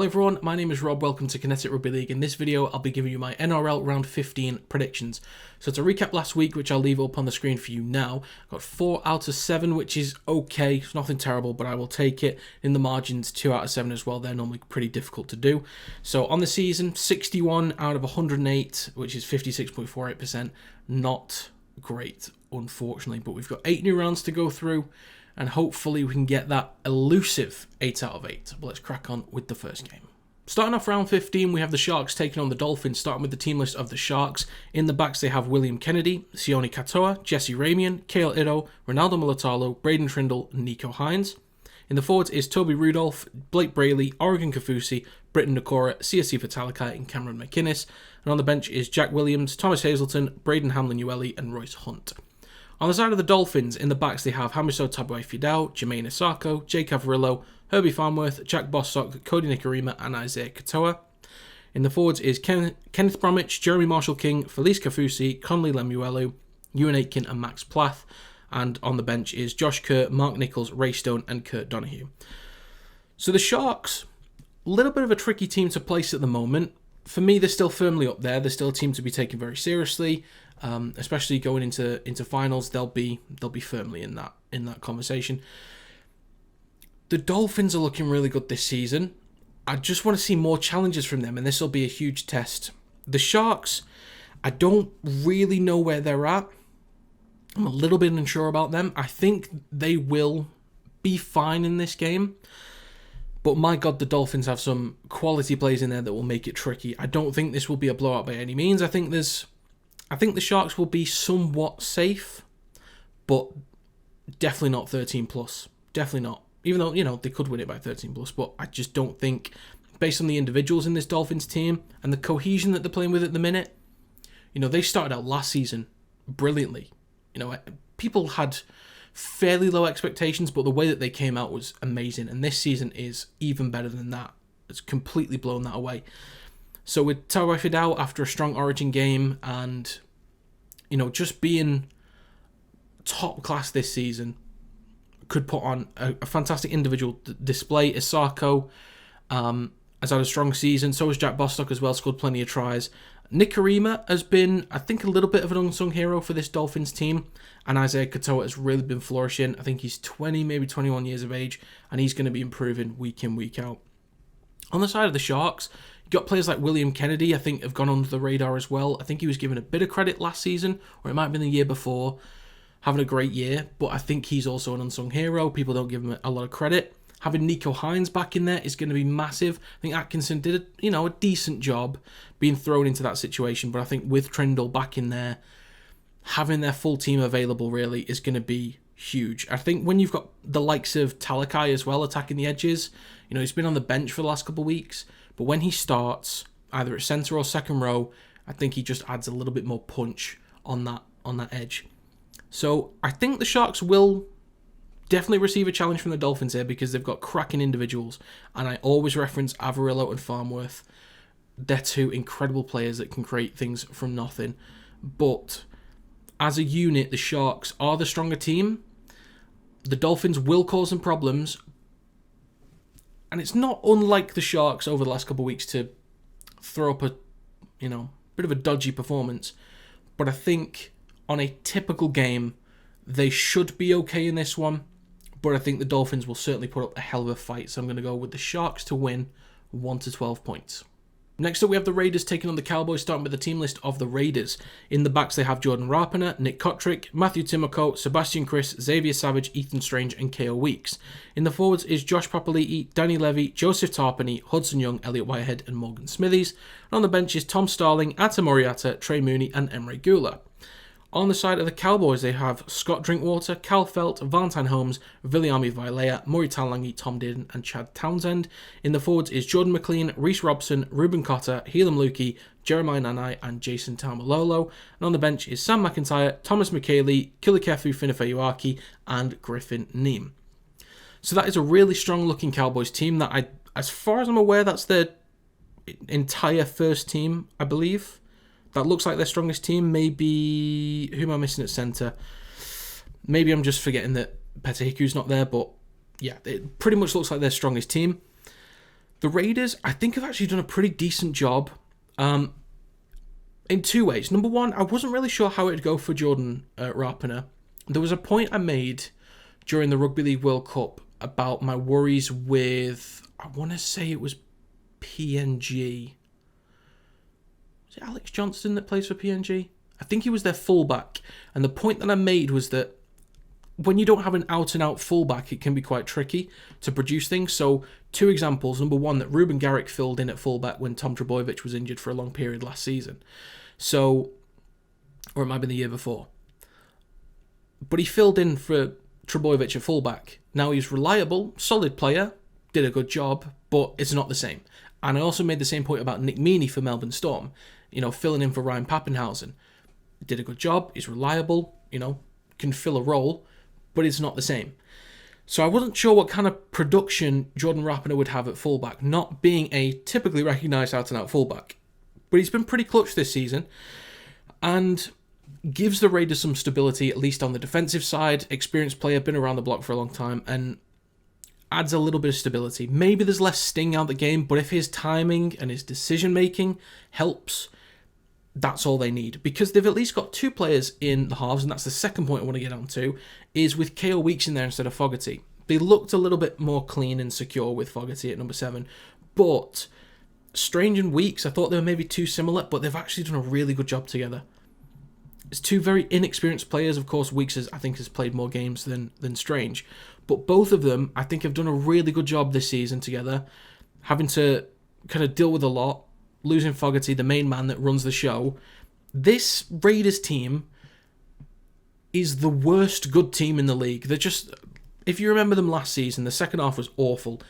Hello everyone, my name is Rob, welcome to Kinetic Rugby League. In this video, I'll be giving you my NRL Round 15 predictions. So to recap last week, which I'll leave up on the screen for you now, I got 4 out of 7, which is okay, it's nothing terrible, but I will take it. In the margins, 2 out of 7 as well, they're normally pretty difficult to do. So on the season, 61 out of 108, which is 56.48%, not great, unfortunately, but we've got 8 new rounds to go through, and hopefully we can get that elusive 8 out of 8. But let's crack on with the first game. Starting off round 15, we have the Sharks taking on the Dolphins, starting with the team list of the Sharks. In the backs, they have William Kennedy, Sione Katoa, Jesse Ramian, Kale Ito, Ronaldo Mulatalo, Braden Trindle, and Nico Hines. In the forwards is Toby Rudolph, Blake Brayley, Oregon Kafusi, Britton Nakora, CSC Fatalikai, and Cameron McInnes. And on the bench is Jack Williams, Thomas Hazelton, Braden Hamlin-Ueli, and Royce Hunt. On the side of the Dolphins, in the backs they have Hamiso Tabuai-Fidau, Jermaine Asako, Jake Averillo, Herbie Farnworth, Jack Bostock, Cody Nikarima, and Isaiah Katoa. In the forwards is Kenneth Bromwich, Jeremy Marshall-King, Felice Kafusi, Conley Lemuelu, Ewan Aitken, and Max Plath. And on the bench is Josh Kerr, Mark Nichols, Ray Stone, and Kurt Donahue. So the Sharks, a little bit of a tricky team to place at the moment. For me, they're still firmly up there. They're still a team to be taken very seriously. Especially going into finals, they'll be firmly in that conversation. The Dolphins are looking really good this season. I just want to see more challenges from them, and this will be a huge test. The Sharks, I don't really know where they're at. I'm a little bit unsure about them. I think they will be fine in this game. But my God, the Dolphins have some quality plays in there that will make it tricky. I don't think this will be a blowout by any means. I think the Sharks will be somewhat safe, but definitely not 13 plus. Definitely not. Even though, they could win it by 13 plus, but I just don't think, based on the individuals in this Dolphins team and the cohesion that they're playing with at the minute, they started out last season brilliantly. People had fairly low expectations, but the way that they came out was amazing, and this season is even better than that. It's completely blown that away. So with Tabuai-Fidau after a strong Origin game and, just being top class this season, could put on a fantastic individual display. Isako has had a strong season. So has Jack Bostock as well, scored plenty of tries. Nikarima has been, I think, a little bit of an unsung hero for this Dolphins team. And Isaiah Katoa has really been flourishing. I think he's 20, maybe 21 years of age, and he's going to be improving week in, week out. On the side of the Sharks, you've got players like William Kennedy, I think, have gone under the radar as well. I think he was given a bit of credit last season, or it might have been the year before, having a great year, but I think he's also an unsung hero. People don't give him a lot of credit. Having Nico Hines back in there is going to be massive. I think Atkinson did a decent job being thrown into that situation, but I think with Trindle back in there, having their full team available really is going to be huge. I think when you've got the likes of Talakai as well attacking the edges, he's been on the bench for the last couple of weeks, but when he starts, either at centre or second row, I think he just adds a little bit more punch on that edge. So I think the Sharks will definitely receive a challenge from the Dolphins here because they've got cracking individuals, and I always reference Averillo and Farnworth. They're two incredible players that can create things from nothing, but as a unit, the Sharks are the stronger team. The Dolphins will cause them problems, and it's not unlike the Sharks over the last couple of weeks to throw up a bit of a dodgy performance, but I think on a typical game, they should be okay in this one, but I think the Dolphins will certainly put up a hell of a fight, so I'm going to go with the Sharks to win 1-12 points. Next up, we have the Raiders taking on the Cowboys, starting with the team list of the Raiders. In the backs, they have Jordan Rapana, Nick Kotrick, Matthew Timoko, Sebastian Chris, Xavier Savage, Ethan Strange, and K.O. Weeks. In the forwards is Josh Papali'i, Danny Levy, Joseph Tarpany, Hudson Young, Elliot Whitehead, and Morgan Smithies. And on the bench is Tom Starling, Atta Moriata, Trey Mooney, and Emre Gula. On the side of the Cowboys, they have Scott Drinkwater, Cal Felt, Valentine Holmes, Viliami Vailea, Murray Talangi, Tom Didden, and Chad Townsend. In the forwards is Jordan McLean, Reece Robson, Ruben Cotter, Helam Lukey, Jeremiah Nanai, and Jason Taumalolo. And on the bench is Sam McIntyre, Thomas McKaylee, Kilikefu Finifeyuaki, and Griffin Neem. So that is a really strong-looking Cowboys team that as far as I'm aware, that's their entire first team, I believe. That looks like their strongest team. Maybe, who am I missing at centre? Maybe I'm just forgetting that Petahiku's not there, but yeah, it pretty much looks like their strongest team. The Raiders, I think, have actually done a pretty decent job in two ways. Number one, I wasn't really sure how it would go for Jordan Rapana. There was a point I made during the Rugby League World Cup about my worries with, I want to say it was PNG. Was it Alex Johnston that plays for PNG? I think he was their fullback. And the point that I made was that when you don't have an out-and-out fullback, it can be quite tricky to produce things. So, two examples. Number one, that Ruben Garrick filled in at fullback when Tom Trbojevic was injured for a long period last season. So, or it might have been the year before. But he filled in for Trbojevic at fullback. Now he's reliable, solid player, did a good job, but it's not the same. And I also made the same point about Nick Meaney for Melbourne Storm. Filling in for Ryan Pappenhausen. Did a good job, he's reliable, can fill a role, but it's not the same. So I wasn't sure what kind of production Jordan Rapana would have at fullback, not being a typically recognised out-and-out fullback. But he's been pretty clutch this season, and gives the Raiders some stability, at least on the defensive side. Experienced player, been around the block for a long time, and adds a little bit of stability. Maybe there's less sting out the game, but if his timing and his decision-making helps, that's all they need. Because they've at least got two players in the halves, and that's the second point I want to get on to, is with K.O. Weeks in there instead of Fogarty. They looked a little bit more clean and secure with Fogarty at number 7, but Strange and Weeks, I thought they were maybe too similar, but they've actually done a really good job together. It's two very inexperienced players. Of course, Weeks has played more games than Strange, but both of them, I think, have done a really good job this season together, having to kind of deal with a lot, losing Fogarty, the main man that runs the show. This Raiders team is the worst good team in the league. They're just, if you remember them last season, the second half was awful.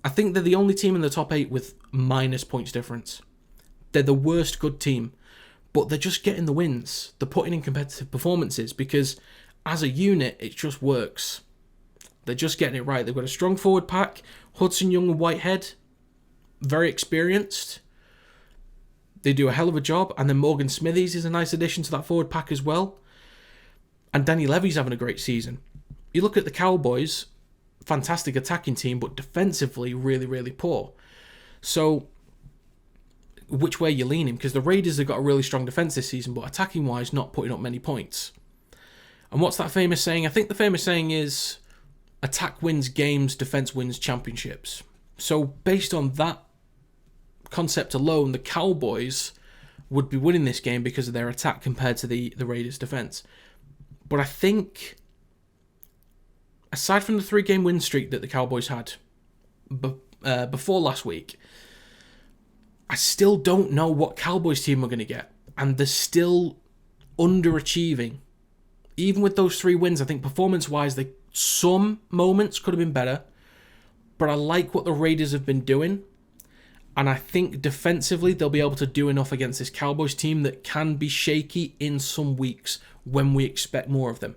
I think they're the only team in the top 8 with minus points difference. They're the worst good team, but they're just getting the wins. They're putting in competitive performances because as a unit, it just works. They're just getting it right. They've got a strong forward pack. Hudson Young and Whitehead, very experienced. They do a hell of a job. And then Morgan Smithies is a nice addition to that forward pack as well. And Danny Levy's having a great season. You look at the Cowboys, fantastic attacking team, but defensively really, really poor. So, which way are you leaning? Because the Raiders have got a really strong defence this season, but attacking-wise, not putting up many points. And what's that famous saying? I think the famous saying is, attack wins games, defence wins championships. So, based on that concept alone, the Cowboys would be winning this game because of their attack compared to the Raiders' defence. But I think, aside from the 3-game win streak that the Cowboys had before last week, I still don't know what Cowboys team we're going to get. And they're still underachieving. Even with those 3 wins, I think performance-wise, some moments could have been better. But I like what the Raiders have been doing. And I think defensively, they'll be able to do enough against this Cowboys team that can be shaky in some weeks when we expect more of them.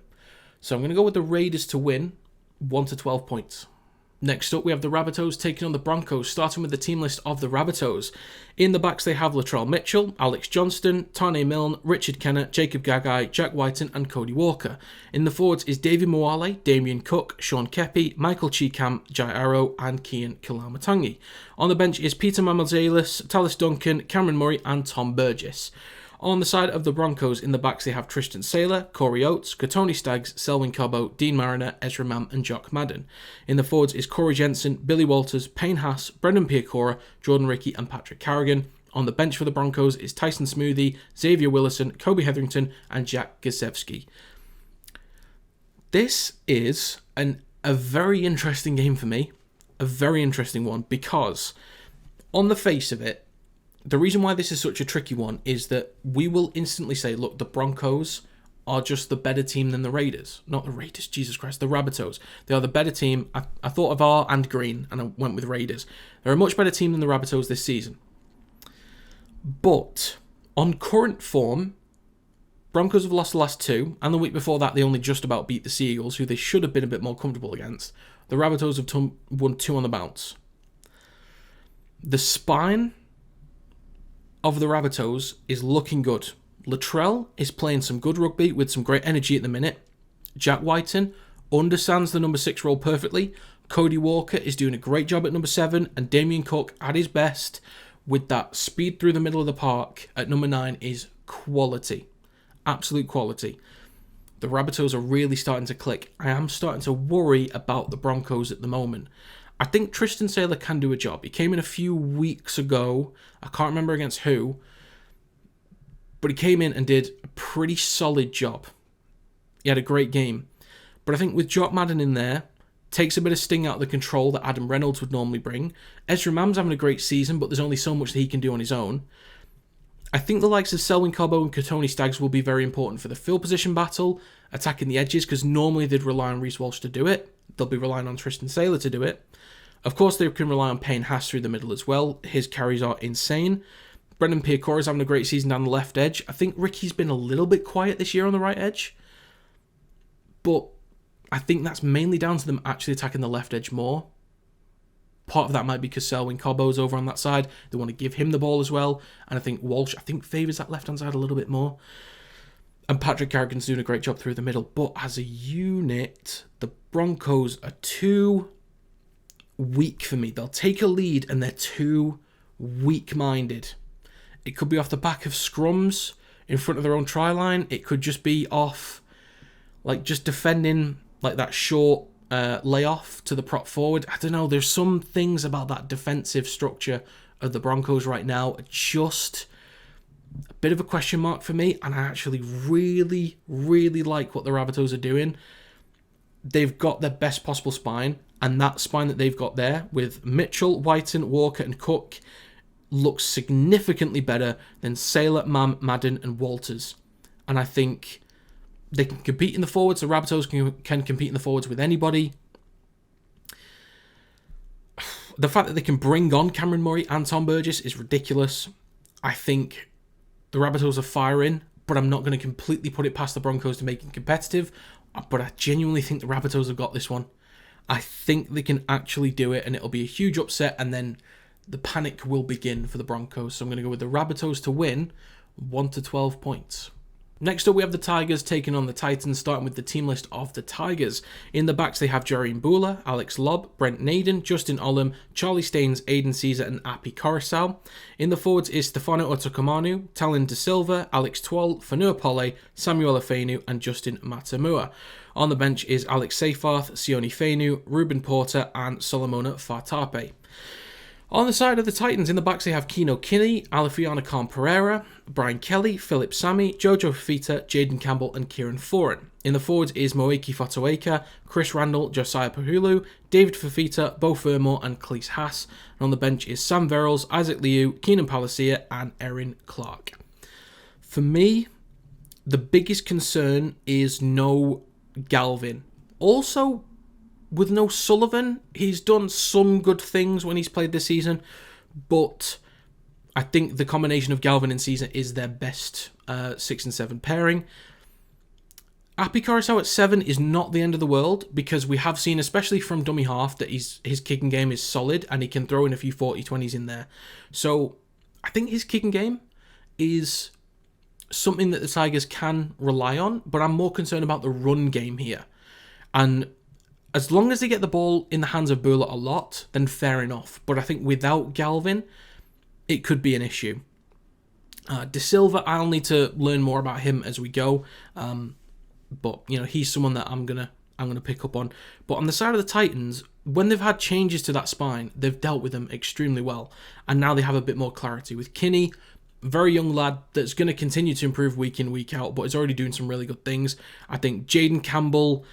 So I'm going to go with the Raiders to win 1-12 points. Next up, we have the Rabbitohs taking on the Broncos, starting with the team list of the Rabbitohs. In the backs, they have Latrell Mitchell, Alex Johnston, Tane Milne, Richard Kenner, Jacob Gagai, Jack Whiten, and Cody Walker. In the forwards is Davey Moale, Damien Cook, Sean Kepi, Michael Cheekham, Jai Arrow, and Kian Kalamatangi. On the bench is Peter Mamouzelis, Talis Duncan, Cameron Murray, and Tom Burgess. On the side of the Broncos, in the backs, they have Tristan Saylor, Corey Oates, Katoni Staggs, Selwyn Cobbo, Dean Mariner, Ezra Mam, and Jock Madden. In the forwards is Corey Jensen, Billy Walters, Payne Haas, Brendan Piacora, Jordan Rickey, and Patrick Carrigan. On the bench for the Broncos is Tyson Smoothie, Xavier Willison, Kobe Hetherington, and Jack Gazewski. This is a very interesting game for me, a very interesting one, because on the face of it, the reason why this is such a tricky one is that we will instantly say, look, the Broncos are just the better team than the Raiders. Not the Raiders, Jesus Christ, the Rabbitohs. They are the better team. I thought of R and Green, and I went with Raiders. They're a much better team than the Rabbitohs this season. But on current form, Broncos have lost the last 2, and the week before that, they only just about beat the Sea Eagles, who they should have been a bit more comfortable against. The Rabbitohs have won 2 on the bounce. The spine of the Rabbitohs is looking good. Latrell is playing some good rugby with some great energy at the minute. Jack Whiten understands the number 6 role perfectly. Cody Walker is doing a great job at number 7, and Damien Cook at his best with that speed through the middle of the park at number 9 is quality. Absolute quality. The Rabbitohs are really starting to click. I am starting to worry about the Broncos at the moment. I think Tristan Sailor can do a job. He came in a few weeks ago. I can't remember against who. But he came in and did a pretty solid job. He had a great game. But I think with Jock Madden in there, takes a bit of sting out of the control that Adam Reynolds would normally bring. Ezra Mam's having a great season, but there's only so much that he can do on his own. I think the likes of Selwyn Cobbo and Katoni Staggs will be very important for the field position battle, attacking the edges, because normally they'd rely on Reece Walsh to do it. They'll be relying on Tristan Sailor to do it. Of course, they can rely on Payne Haas through the middle as well. His carries are insane. Brendan Piacora's having a great season down the left edge. I think Ricky's been a little bit quiet this year on the right edge. But I think that's mainly down to them actually attacking the left edge more. Part of that might be because Selwyn Cobbo's over on that side. They want to give him the ball as well. And I think Walsh, favours that left-hand side a little bit more. And Patrick Carrigan's doing a great job through the middle. But as a unit, the Broncos are too weak for me. They'll take a lead and they're too weak-minded. It could be off the back of scrums in front of their own try line. It could just be off, just defending that short layoff to the prop forward. I don't know. There's some things about that defensive structure of the Broncos right now just a bit of a question mark for me. And I actually really, really like what the Rabbitohs are doing. They've got their best possible spine. And that spine that they've got there with Mitchell, Whiten, Walker and Cook looks significantly better than Sailor, Mam, Madden and Walters. And I think they can compete in the forwards. The Rabbitohs can compete in the forwards with anybody. The fact that they can bring on Cameron Murray and Tom Burgess is ridiculous. I think the Rabbitohs are firing, but I'm not going to completely put it past the Broncos to make it competitive. But I genuinely think the Rabbitohs have got this one. I think they can actually do it, and it'll be a huge upset, and then the panic will begin for the Broncos. So I'm going to go with the Rabbitohs to win 1-12 points. Next up, we have the Tigers taking on the Titans, starting with the team list of the Tigers. In the backs, they have Jerry Mbula, Alex Lobb, Brent Naden, Justin Olam, Charlie Staines, Aiden Caesar, and Api Coruscant. In the forwards is Stefano Otokamanu, Talon De Silva, Alex Twal, Fanua Pole, Samuel Afenu, and Justin Matamua. On the bench is Alex Seyfarth, Sione Fainu, Ruben Porter, and Solomona Fartape. On the side of the Titans, in the backs, they have Keno Kinney, Alifiana Khan Pereira, Brian Kelly, Philip Sammy, Jojo Fafita, Jaden Campbell, and Kieran Foran. In the forwards is Moeki Fotueka, Chris Randall, Josiah Pahulu, David Fafita, Bo Fermor, and Cleese Haas. And on the bench is Sam Verrills, Isaac Liu, Keenan Palacia, and Erin Clark. For me, the biggest concern is no Galvin. Also, with no Sullivan, he's done some good things when he's played this season, but I think the combination of Galvin and Caesar is their best 6 and 7 pairing. Api Coruscant at 7 is not the end of the world, because we have seen, especially from dummy half, that his kicking game is solid and he can throw in a few 40-20s in there. So I think his kicking game is something that the Tigers can rely on, but I'm more concerned about the run game here. And as long as they get the ball in the hands of Bula a lot, then fair enough. But I think without Galvin, it could be an issue. De Silva, I'll need to learn more about him as we go. But he's someone that I'm gonna pick up on. But on the side of the Titans, when they've had changes to that spine, they've dealt with them extremely well. And now they have a bit more clarity. With Kinney, very young lad that's going to continue to improve week in, week out, but is already doing some really good things. I think Jaden Campbell,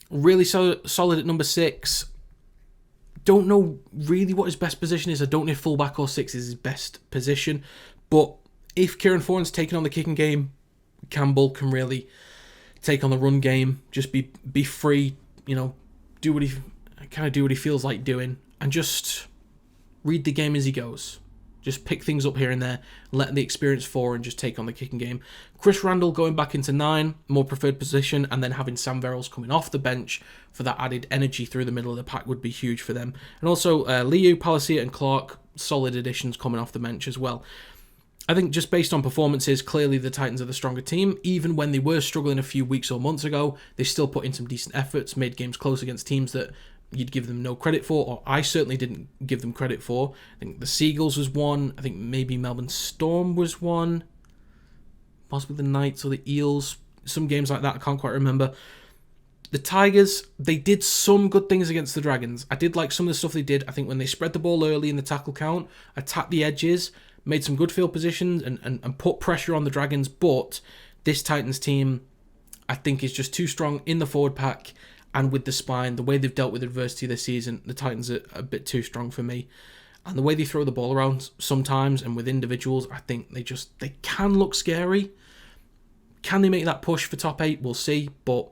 really solid at number 6. Don't know really what his best position is. I don't know if fullback or 6 is his best position. But if Kieran Foran's taking on the kicking game, Campbell can really take on the run game. Just be free, do what he feels like doing, and just read the game as he goes. Just pick things up here and there, let the experienced 4 and just take on the kicking game. Chris Randall going back into 9, more preferred position, and then having Sam Verrills coming off the bench for that added energy through the middle of the pack would be huge for them. And also Liu, Palacia and Clark, solid additions coming off the bench as well. I think just based on performances, clearly the Titans are the stronger team. Even when they were struggling a few weeks or months ago, they still put in some decent efforts, made games close against teams that you'd give them no credit for, or I certainly didn't give them credit for. I think the Seagulls was one. I think maybe Melbourne Storm was one. Possibly the Knights or the Eels. Some games like that, I can't quite remember. The Tigers, they did some good things against the Dragons. I did like some of the stuff they did. I think when they spread the ball early in the tackle count, attacked the edges, made some good field positions and put pressure on the Dragons. But this Titans team, I think, is just too strong in the forward pack and with the spine. The way they've dealt with adversity this season, the Titans are a bit too strong for me. And the way they throw the ball around sometimes and with individuals, I think they can look scary. Can they make that push for top 8? We'll see. But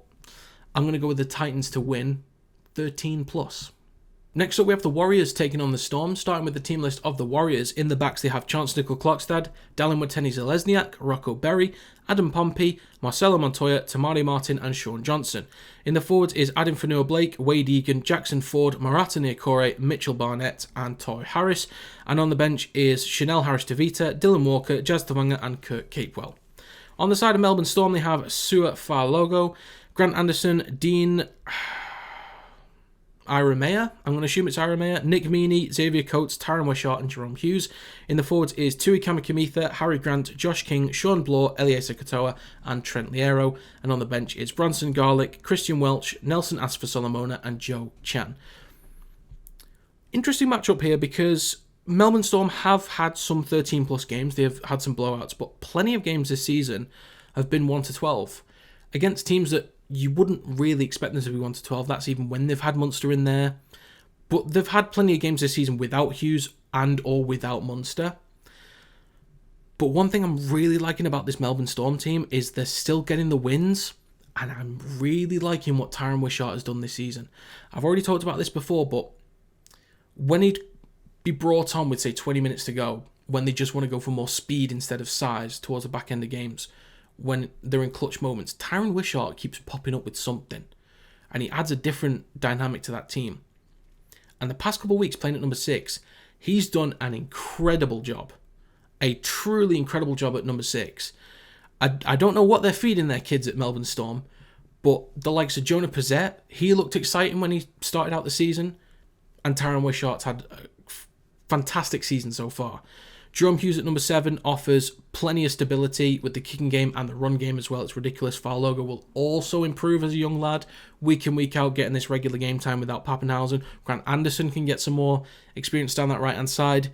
I'm going to go with the Titans to win 13+. Next up, we have the Warriors taking on the Storm, starting with the team list of the Warriors. In the backs, they have Chance Nickel-Klokstad, Dallin Watene-Zelezniak, Rocco Berry, Adam Pompey, Marcelo Montoya, Tamari Martin, and Sean Johnson. In the forwards is Adam Fanua-Blake, Wade Egan, Jackson Ford, Marata Niokore, Mitchell Barnett, and Toy Harris. And on the bench is Chanel Harris-Tavita, Dylan Walker, Jazz Tawanga, and Kurt Capewell. On the side of Melbourne Storm, they have Sua Fa'alogo, Grant Anderson, Dean Iramea, I'm going to assume it's Iramea, Nick Meaney, Xavier Coates, Tyron Wishart, and Jerome Hughes. In the forwards is Tui Kamikamitha, Harry Grant, Josh King, Sean Bloor, Eliezer Katoa, and Trent Liero. And on the bench is Bronson Garlick, Christian Welch, Nelson Asfa-Solomona, and Joe Chan. Interesting matchup here because Melbourne Storm have had some 13+ games. They have had some blowouts, but plenty of games this season have been 1-12 against teams that you wouldn't really expect them to be 1-12. That's even when they've had Munster in there. But they've had plenty of games this season without Hughes and or without Munster. But one thing I'm really liking about this Melbourne Storm team is they're still getting the wins. And I'm really liking what Tyron Wishart has done this season. I've already talked about this before, but when he'd be brought on with, say, 20 minutes to go, when they just want to go for more speed instead of size towards the back end of games, when they're in clutch moments, Tyron Wishart keeps popping up with something. And he adds a different dynamic to that team. And the past couple of weeks playing at number 6, he's done an incredible job. A truly incredible job at number 6. I don't know what they're feeding their kids at Melbourne Storm, but the likes of Jonah Pizzette, he looked exciting when he started out the season. And Tyron Wishart's had a fantastic season so far. Jerome Hughes at number 7 offers plenty of stability with the kicking game and the run game as well. It's ridiculous. Fa'alogo will also improve as a young lad, week in, week out, getting this regular game time without Pappenhausen. Grant Anderson can get some more experience down that right-hand side.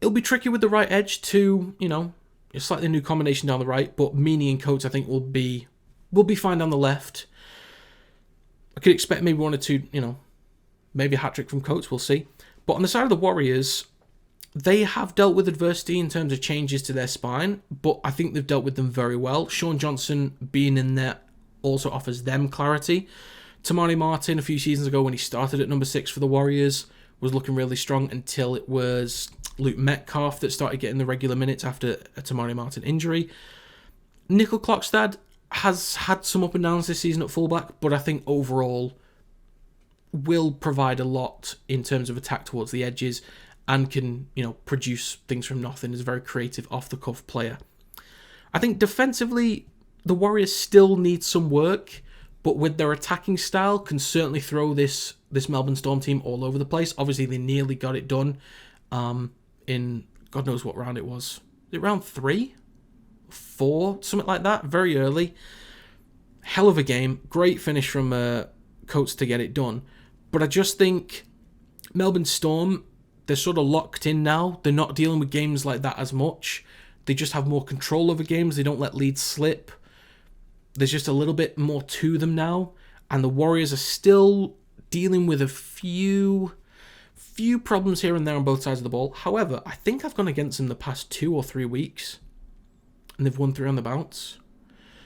It'll be tricky with the right edge to, a slightly new combination down the right, but Meaney and Coates, I think, will be fine down the left. I could expect maybe 1 or 2, maybe a hat-trick from Coates, we'll see. But on the side of the Warriors, they have dealt with adversity in terms of changes to their spine, but I think they've dealt with them very well. Sean Johnson being in there also offers them clarity. Tamari Martin, a few seasons ago when he started at number 6 for the Warriors, was looking really strong until it was Luke Metcalf that started getting the regular minutes after a Tamari Martin injury. Nickel-Klokstad has had some up and downs this season at fullback, but I think overall will provide a lot in terms of attack towards the edges and can, produce things from nothing. Is a very creative, off-the-cuff player. I think defensively, the Warriors still need some work, but with their attacking style, can certainly throw this Melbourne Storm team all over the place. Obviously, they nearly got it done in God knows what round it was. Is it round 3? 4? Something like that. Very early. Hell of a game. Great finish from Coates to get it done. But I just think Melbourne Storm, they're sort of locked in now. They're not dealing with games like that as much. They just have more control over games. They don't let leads slip. There's just a little bit more to them now. And the Warriors are still dealing with a few problems here and there on both sides of the ball. However, I think I've gone against them the past 2 or 3 weeks. And they've won 3 on the bounce.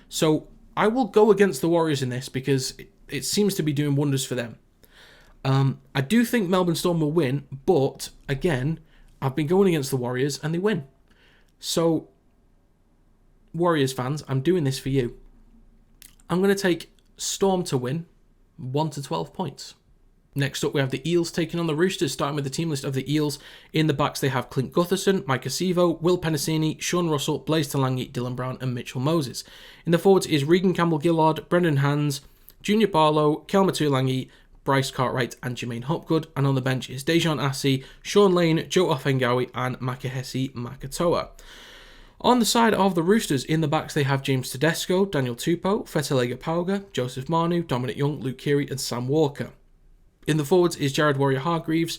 So I will go against the Warriors in this because it seems to be doing wonders for them. I do think Melbourne Storm will win, but again, I've been going against the Warriors and they win. So, Warriors fans, I'm doing this for you. I'm going to take Storm to win 1-12 points. Next up, we have the Eels taking on the Roosters, starting with the team list of the Eels. In the backs, they have Clint Gutherson, Mike Acevo, Will Penasini, Sean Russell, Blaise Talangi, Dylan Brown, and Mitchell Moses. In the forwards is Regan Campbell-Gillard, Brendan Hands, Junior Barlow, Kelma Tulangi, Bryce Cartwright and Jermaine Hopgood. And on the bench is Dejan Assi, Sean Lane, Joe Offengawi and Makahesi Makatoa. On the side of the Roosters, in the backs they have James Tedesco, Daniel Tupou, Fetalega Pauga, Joseph Manu, Dominic Young, Luke Keary and Sam Walker. In the forwards is Jared Warrior-Hargreaves,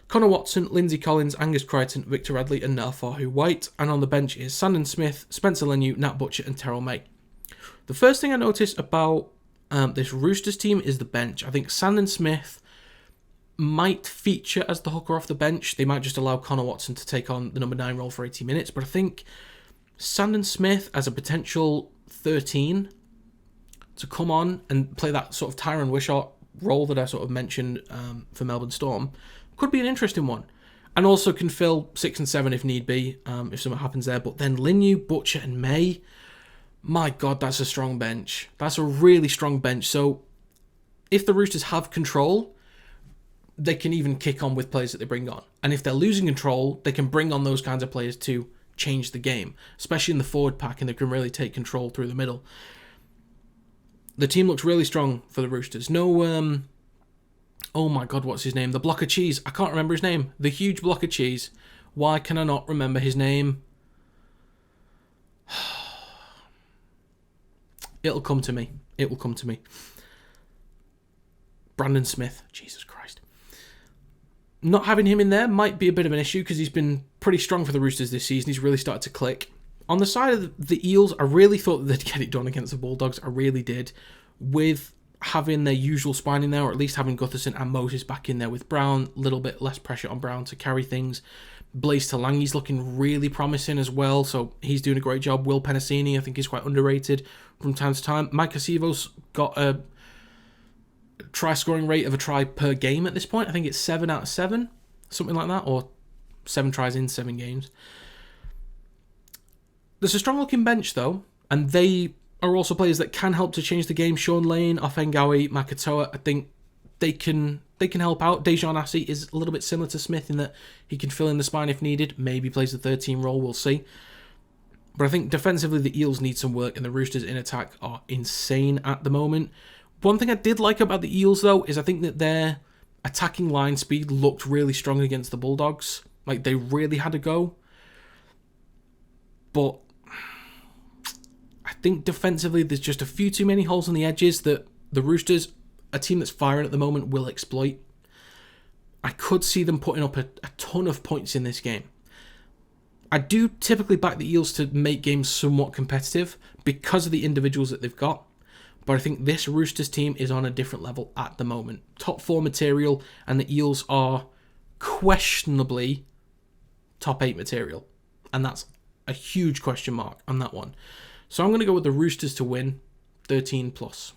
Connor Watson, Lindsay Collins, Angus Crichton, Victor Radley and Nafahu White. And on the bench is Sandon Smith, Spencer Leniu, Nat Butcher and Terrell May. The first thing I noticed about this Roosters team is the bench. I think Sandon Smith might feature as the hooker off the bench. They might just allow Connor Watson to take on the number 9 role for 80 minutes. But I think Sandon Smith as a potential 13 to come on and play that sort of Tyron Wishart role that I sort of mentioned for Melbourne Storm could be an interesting one. And also can fill 6 and 7 if need be, if something happens there. But then Leniu, Butcher and May, my God, that's a strong bench. That's a really strong bench. So if the Roosters have control, they can even kick on with players that they bring on. And if they're losing control, they can bring on those kinds of players to change the game, especially in the forward pack, and they can really take control through the middle. The team looks really strong for the Roosters. No, oh my God, what's his name? The block of cheese. I can't remember his name. The huge block of cheese. Why can I not remember his name? It'll come to me. It will come to me. Brandon Smith. Jesus Christ. Not having him in there might be a bit of an issue because he's been pretty strong for the Roosters this season. He's really started to click. On the side of the Eels, I really thought that they'd get it done against the Bulldogs. I really did. With having their usual spine in there, or at least having Gutherson and Moses back in there with Brown. A little bit less pressure on Brown to carry things. Blaze Talangi's looking really promising as well, so he's doing a great job. Will Penasini, I think, is quite underrated from time to time. Mike Acevo's got a try-scoring rate of a try per game at this point. I think it's 7 out of 7, something like that, or 7 tries in 7 games. There's a strong-looking bench, though, and they are also players that can help to change the game. Sean Lane, Offengawi, Makatoa, I think they can help out. Dejan Assi is a little bit similar to Smith in that he can fill in the spine if needed. Maybe plays the 13 role, we'll see. But I think defensively the Eels need some work, and the Roosters in attack are insane at the moment. One thing I did like about the Eels, though, is I think that their attacking line speed looked really strong against the Bulldogs. Like, they really had a go. But I think defensively there's just a few too many holes on the edges that the Roosters, a team that's firing at the moment, will exploit. I could see them putting up a ton of points in this game. I do typically back the Eels to make games somewhat competitive because of the individuals that they've got. But I think this Roosters team is on a different level at the moment. Top 4 material, and the Eels are questionably top 8 material. And that's a huge question mark on that one. So I'm going to go with the Roosters to win, 13 plus.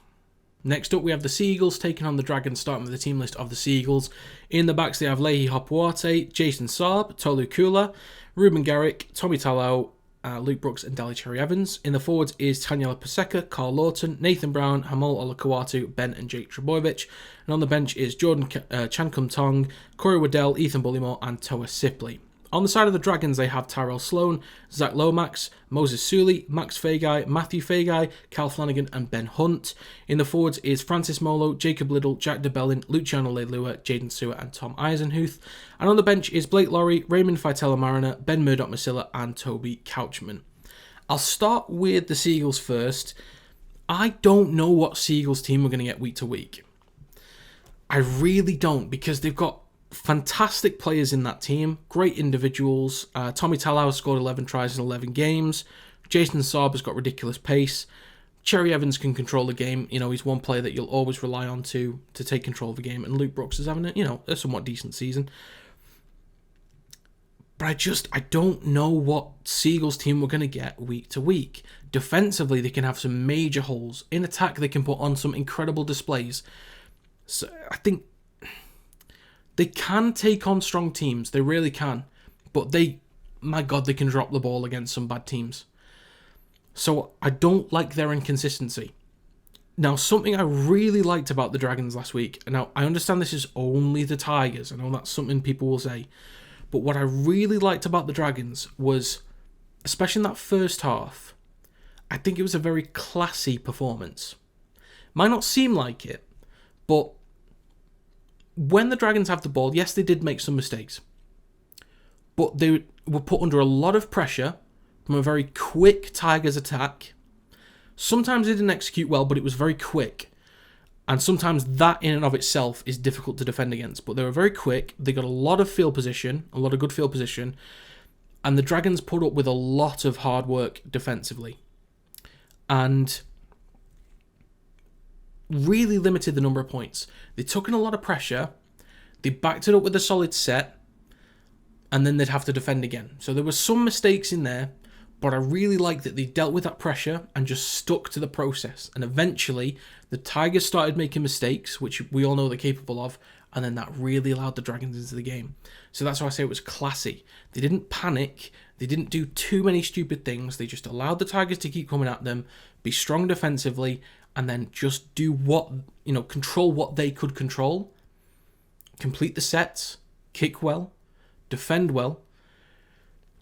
Next up, we have the Sea Eagles taking on the Dragons, starting with the team list of the Sea Eagles. In the backs, they have Lehi Hopewate, Jason Saab, Tolu Kula, Ruben Garrick, Tommy Talau, Luke Brooks and Dali Cherry-Evans. In the forwards is Taniela Paseka, Carl Lawton, Nathan Brown, Hamal Olakawatu, Ben and Jake Trebojevic. And on the bench is Jordan Chankum Tong, Corey Waddell, Ethan Bullymore and Toa Sipley. On the side of the Dragons, they have Tyrell Sloan, Zach Lomax, Moses Suley, Max Fagai, Matthew Fagai, Cal Flanagan and Ben Hunt. In the forwards is Francis Molo, Jacob Liddle, Jack DeBellin, Luciano Leilua, Jaden Sewer and Tom Eisenhuth. And on the bench is Blake Laurie, Raymond Faitella Mariner, Ben Murdoch-Masilla and Toby Couchman. I'll start with the Seagulls first. I don't know what Seagulls team we're going to get week to week. I really don't, because they've got fantastic players in that team, great individuals. Tommy Talau scored 11 tries in 11 games. Jason Saab has got ridiculous pace. Cherry-Evans can control the game. You know, he's one player that you'll always rely on to take control of the game. And Luke Brooks is having a somewhat decent season. But I don't know what Seagulls team we're going to get week to week. Defensively, they can have some major holes. In attack, they can put on some incredible displays. So I think they can take on strong teams. They really can. But my God, they can drop the ball against some bad teams. So I don't like their inconsistency. Now, something I really liked about the Dragons last week. Now, I understand this is only the Tigers. I know that's something people will say. But what I really liked about the Dragons was, especially in that first half, I think it was a very classy performance. Might not seem like it, but when the Dragons have the ball, yes, they did make some mistakes, but they were put under a lot of pressure from a very quick Tigers attack. Sometimes they didn't execute well, but it was very quick. And sometimes that in and of itself is difficult to defend against. But they were very quick. They got a lot of field position, a lot of good field position. And the Dragons put up with a lot of hard work defensively. And really limited the number of points. They took in a lot of pressure. They backed it up with a solid set. And then they'd have to defend again. So there were some mistakes in there. But I really like that they dealt with that pressure and just stuck to the process. And eventually, the Tigers started making mistakes, which we all know they're capable of. And then that really allowed the Dragons into the game. So that's why I say it was classy. They didn't panic. They didn't do too many stupid things. They just allowed the Tigers to keep coming at them, be strong defensively, and then just do control what they could control. Complete the sets, kick well, defend well,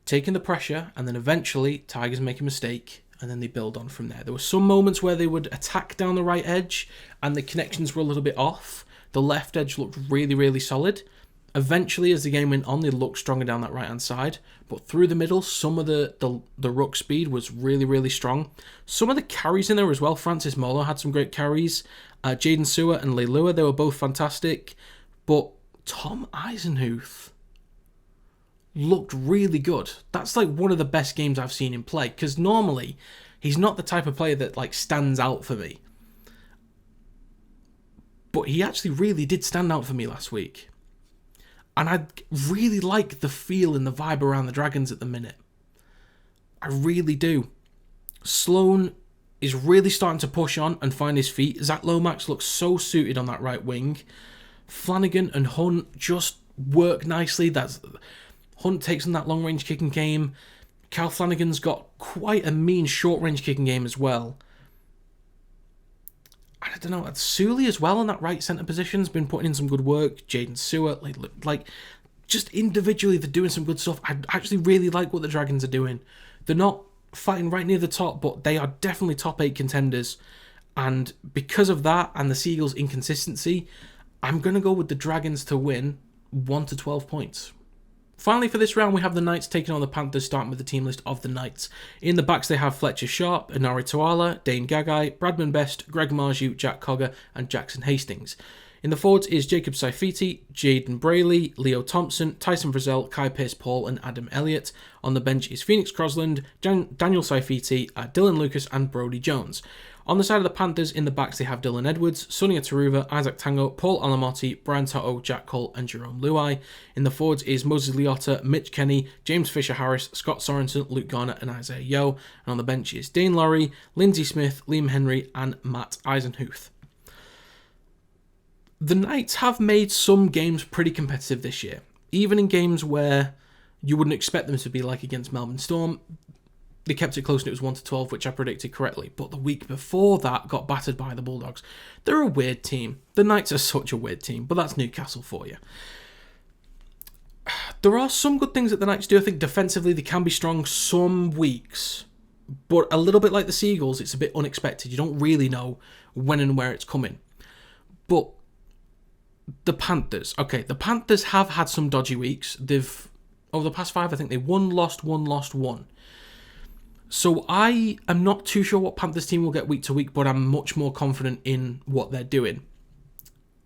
taking the pressure, and then eventually Tigers make a mistake, and then they build on from there. There were some moments where they would attack down the right edge, and the connections were a little bit off. The left edge looked really, really solid. Eventually, as the game went on, they looked stronger down that right-hand side. But through the middle, some of the ruck speed was really, really strong. Some of the carries in there as well. Francis Molo had some great carries. Jaden Sewer and Leilua, they were both fantastic. But Tom Eisenhuth looked really good. That's like one of the best games I've seen him play, because normally he's not the type of player that like stands out for me, but he actually really did stand out for me last week. And I really like the feel and the vibe around the Dragons at the minute. I really do. Sloan is really starting to push on and find his feet. Zach Lomax looks so suited on that right wing. Flanagan and Hunt just work nicely. Hunt takes on that long-range kicking game. Cal Flanagan's got quite a mean short-range kicking game as well. I don't know, Sully as well in that right centre position's been putting in some good work. Jaden Stewart, just individually they're doing some good stuff. I actually really like what the Dragons are doing. They're not fighting right near the top, but they are definitely top 8 contenders. And because of that and the Seagulls' inconsistency, I'm going to go with the Dragons to win 1 to 12 points. Finally, for this round, we have the Knights taking on the Panthers, starting with the team list of the Knights. In the backs, they have Fletcher Sharp, Inari Tuala, Dane Gagai, Bradman Best, Greg Marju, Jack Cogger, and Jackson Hastings. In the forwards is Jacob Saifiti, Jaden Brayley, Leo Thompson, Tyson Frizzell, Kai Pearce-Paul, and Adam Elliott. On the bench is Phoenix Crosland, Daniel Saifiti, Dylan Lucas, and Brodie Jones. On the side of the Panthers, in the backs, they have Dylan Edwards, Sonia Taruva, Isaac Tango, Paul Alamotti, Brian Toto, Jack Cole, and Jerome Luai. In the forwards is Moses Liotta, Mitch Kenny, James Fisher-Harris, Scott Sorensen, Luke Garner, and Isaiah Yeo. And on the bench is Dane Laurie, Lindsay Smith, Liam Henry, and Matt Eisenhuth. The Knights have made some games pretty competitive this year. Even in games where you wouldn't expect them to be, like against Melbourne Storm, they kept it close and it was 1 to 12, which I predicted correctly. But the week before that got battered by the Bulldogs. They're a weird team. The Knights are such a weird team, but that's Newcastle for you. There are some good things that the Knights do. I think defensively they can be strong some weeks. But a little bit like the Seagulls, it's a bit unexpected. You don't really know when and where it's coming. But the Panthers. Okay, the Panthers have had some dodgy weeks. Over the past 5, I think they won, lost, won. So I am not too sure what Panthers team will get week to week, but I'm much more confident in what they're doing.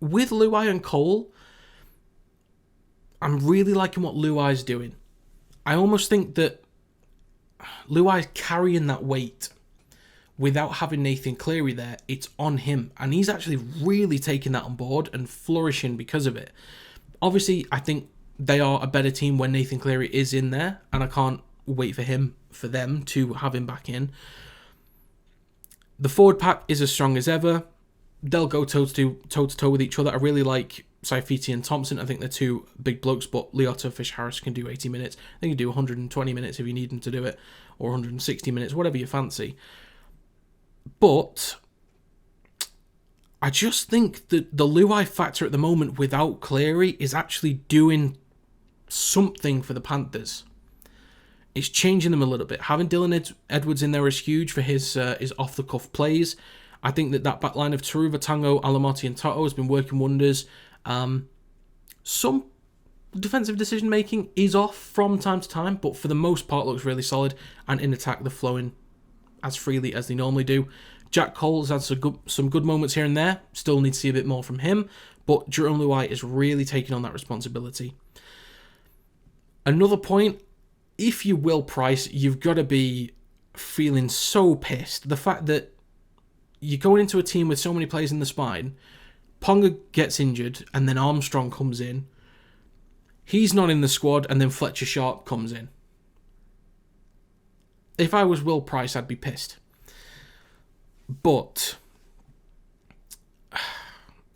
With Luai and Cole, I'm really liking what Luai's doing. I almost think that Luai's carrying that weight without having Nathan Cleary there. It's on him, and he's actually really taking that on board and flourishing because of it. Obviously, I think they are a better team when Nathan Cleary is in there, and I can't wait for them to have him back in. The forward pack is as strong as ever. They'll go toe-to-toe with each other. I really like Saifiti and Thompson. I think they're two big blokes, but Liotta, Fish-Harris can do 80 minutes. They can do 120 minutes if you need them to do it, or 160 minutes, whatever you fancy. But I just think that the Luai factor at the moment without Cleary is actually doing something for the Panthers. It's changing them a little bit. Having Dylan Edwards in there is huge for his off-the-cuff plays. I think that backline of Taruva, Tango, Alamotti, and Toto has been working wonders. Some defensive decision making is off from time to time, but for the most part looks really solid, and in attack they're flowing as freely as they normally do. Jack Cole's had some good moments here and there, still need to see a bit more from him, but Jerome Luai is really taking on that responsibility. Another point, if you will price, you've got to be feeling so pissed. The fact that you're going into a team with so many players in the spine, Ponga gets injured, and then Armstrong comes in. He's not in the squad, and then Fletcher Sharp comes in. If I was Will Price, I'd be pissed. But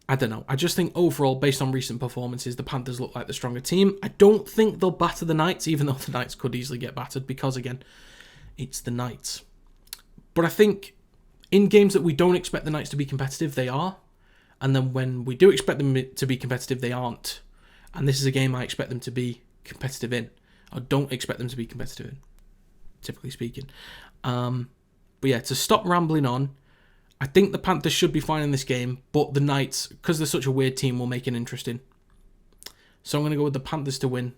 I don't know. I just think overall, based on recent performances, the Panthers look like the stronger team. I don't think they'll batter the Knights, even though the Knights could easily get battered because, again, it's the Knights. But I think in games that we don't expect the Knights to be competitive, they are. And then when we do expect them to be competitive, they aren't. And this is a game I expect them to be competitive in. I don't expect them to be competitive in, typically speaking. But yeah, to stop rambling on, I think the Panthers should be fine in this game, but the Knights, because they're such a weird team, will make it interesting. So I'm going to go with the Panthers to win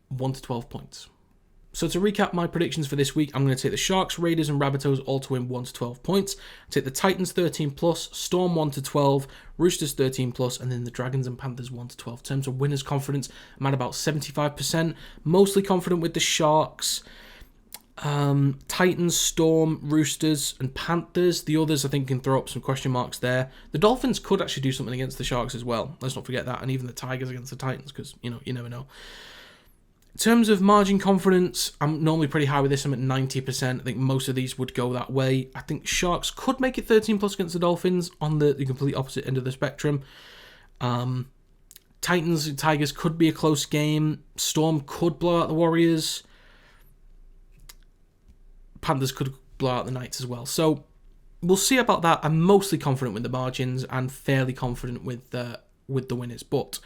1 to 12 points. So to recap my predictions for this week, I'm going to take the Sharks, Raiders and Rabbitohs all to win 1 to 12 points. Take the Titans 13+, Storm 1 to 12, Roosters 13+, and then the Dragons and Panthers 1 to 12. In terms of winners' confidence, I'm at about 75%. Mostly confident with the Sharks, Titans, Storm, Roosters and Panthers. The others, I think, can throw up some question marks there. The Dolphins could actually do something against the Sharks as well. Let's not forget that. And even the Tigers against the Titans, because, you never know. In terms of margin confidence, I'm normally pretty high with this. I'm at 90%. I think most of these would go that way. I think Sharks could make it 13+ against the Dolphins on the complete opposite end of the spectrum. Titans and Tigers could be a close game. Storm could blow out the Warriors. Panthers could blow out the Knights as well. So we'll see about that. I'm mostly confident with the margins and fairly confident with the winners. But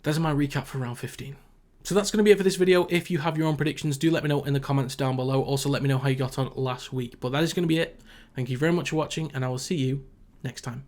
there's my recap for round 15. So that's going to be it for this video. If you have your own predictions, do let me know in the comments down below. Also, let me know how you got on last week. But that is going to be it. Thank you very much for watching, and I will see you next time.